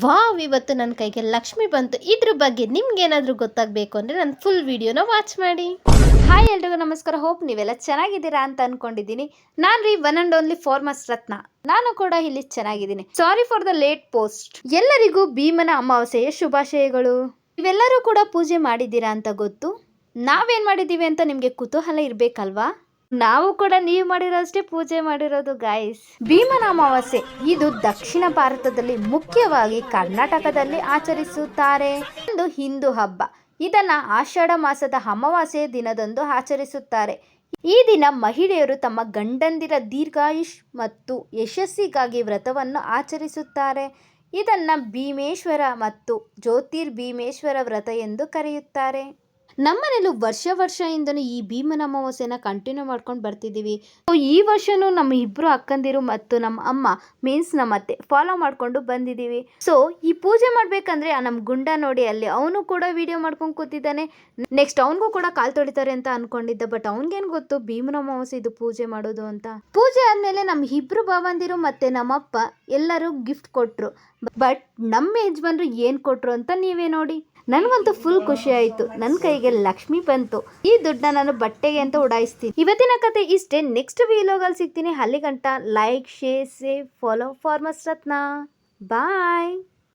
Wow! ಇವತ್ತು ನನ್ನ ಕೈಗೆ ಲಕ್ಷ್ಮಿ ಬಂತು. ಇದ್ರ ಬಗ್ಗೆ ನಿಮ್ಗೇನಾದರೂ ಗೊತ್ತಾಗಬೇಕು ಅಂದರೆ ನನ್ನ ಫುಲ್ ವಿಡಿಯೋನ ವಾಚ್ ಮಾಡಿ. ಹಾಯ್ ಎಲ್ರಿಗೂ ನಮಸ್ಕಾರ. ಹೋಪ್ ನೀವೆಲ್ಲ ಚೆನ್ನಾಗಿದ್ದೀರಾ ಅಂತ ಅನ್ಕೊಂಡಿದ್ದೀನಿ. ನಾನು ರೀ ಒನ್ ಆ್ಯಂಡ್ ಓನ್ಲಿ ಫಾರ್ಮಸ್ ರತ್ನ. ನಾನು ಕೂಡ ಇಲ್ಲಿ ಚೆನ್ನಾಗಿದ್ದೀನಿ. Sorry for the late post. ಎಲ್ಲರಿಗೂ ಭೀಮನ ಅಮಾವಾಸ್ಯೆಯ ಶುಭಾಶಯಗಳು. ನೀವೆಲ್ಲರೂ ಕೂಡ ಪೂಜೆ ಮಾಡಿದ್ದೀರಾ ಅಂತ ಗೊತ್ತು. ನಾವೇನು ಮಾಡಿದ್ದೀವಿ ಅಂತ ನಿಮಗೆ ಕುತೂಹಲ ಇರಬೇಕಲ್ವಾ? ನಾವು ಕೂಡ ನೀವು ಮಾಡಿರೋಷ್ಟೇ ಪೂಜೆ ಮಾಡಿರೋದು ಗಾಯ್ಸ್. ಭೀಮನ ಅಮಾವಾಸ್ಯೆ ಇದು ದಕ್ಷಿಣ ಭಾರತದಲ್ಲಿ ಮುಖ್ಯವಾಗಿ ಕರ್ನಾಟಕದಲ್ಲಿ ಆಚರಿಸುತ್ತಾರೆ. ಒಂದು ಹಿಂದೂ ಹಬ್ಬ. ಇದನ್ನ ಆಷಾಢ ಮಾಸದ ಅಮಾವಾಸ್ಯೆಯ ದಿನದಂದು ಆಚರಿಸುತ್ತಾರೆ. ಈ ದಿನ ಮಹಿಳೆಯರು ತಮ್ಮ ಗಂಡಂದಿರ ದೀರ್ಘಾಯುಷ್ ಮತ್ತು ಯಶಸ್ಸಿಗಾಗಿ ವ್ರತವನ್ನು ಆಚರಿಸುತ್ತಾರೆ. ಇದನ್ನ ಭೀಮೇಶ್ವರ ಮತ್ತು ಜ್ಯೋತಿರ್ಭೀಮೇಶ್ವರ ವ್ರತ ಎಂದು ಕರೆಯುತ್ತಾರೆ. ನಮ್ಮನೇಲೂ ವರ್ಷದಿಂದನೂ ಈ ಭೀಮನ ಅಮಾವಾಸ್ಯೆನ ಕಂಟಿನ್ಯೂ ಮಾಡ್ಕೊಂಡು ಬರ್ತಿದ್ದೀವಿ. ಈ ವರ್ಷನೂ ನಮ್ಮ ಇಬ್ಬರು ಅಕ್ಕಂದಿರು ಮತ್ತು ನಮ್ಮ ಅಮ್ಮ ಮೀನ್ಸ್ ನಮ್ಮ ಅತ್ತೆ ಫಾಲೋ ಮಾಡ್ಕೊಂಡು ಬಂದಿದ್ದೀವಿ. ಸೊ ಈ ಪೂಜೆ ಮಾಡಬೇಕಂದ್ರೆ ನಮ್ಮ ಗುಂಡ ನೋಡಿ ಅಲ್ಲಿ ಅವನು ಕೂಡ ವಿಡಿಯೋ ಮಾಡ್ಕೊಂಡು ಕೂತಿದ್ದಾನೆ. ನೆಕ್ಸ್ಟ್ ಅವನಿಗೂ ಕೂಡ ಕಾಲು ತೊಳಿತಾರೆ ಅಂತ ಅನ್ಕೊಂಡಿದ್ದ, ಬಟ್ ಅವನಿಗೇನು ಗೊತ್ತು ಭೀಮನ ಅಮಾವಾಸ್ಯೆ ಇದು ಪೂಜೆ ಮಾಡೋದು ಅಂತ. ಪೂಜೆ ಆದಮೇಲೆ ನಮ್ಮ ಇಬ್ಬರು ಭಾವಂದಿರು ಮತ್ತು ನಮ್ಮಪ್ಪ ಎಲ್ಲರೂ ಗಿಫ್ಟ್ ಕೊಟ್ಟರು. ಬಟ್ ನಮ್ಮ ಯಜಮಾನ್ರು ಏನು ಕೊಟ್ಟರು ಅಂತ ನೀವೇ ನೋಡಿ. ನನಗಂತೂ ಫುಲ್ ಖುಷಿ ಆಯಿತು. ನನ್ನ ಕೈಗೆ ಲಕ್ಷ್ಮಿ ಬಂತು. ಈ ದುಡ್ಡನ್ನ ನಾನು ಬಟ್ಟೆಗೆ ಅಂತ ಉಡಾಯಿಸ್ತೀನಿ. ಇವತ್ತಿನ ಕತೆ ಇಷ್ಟೇ. ನೆಕ್ಸ್ಟ್ ವಿಡಿಯೋಗಳಲ್ಲಿ ಸಿಗ್ತೀನಿ. ಅಲ್ಲಿ ಗಂಟ like, share, save, follow farmers Ratna. ಬಾಯ್.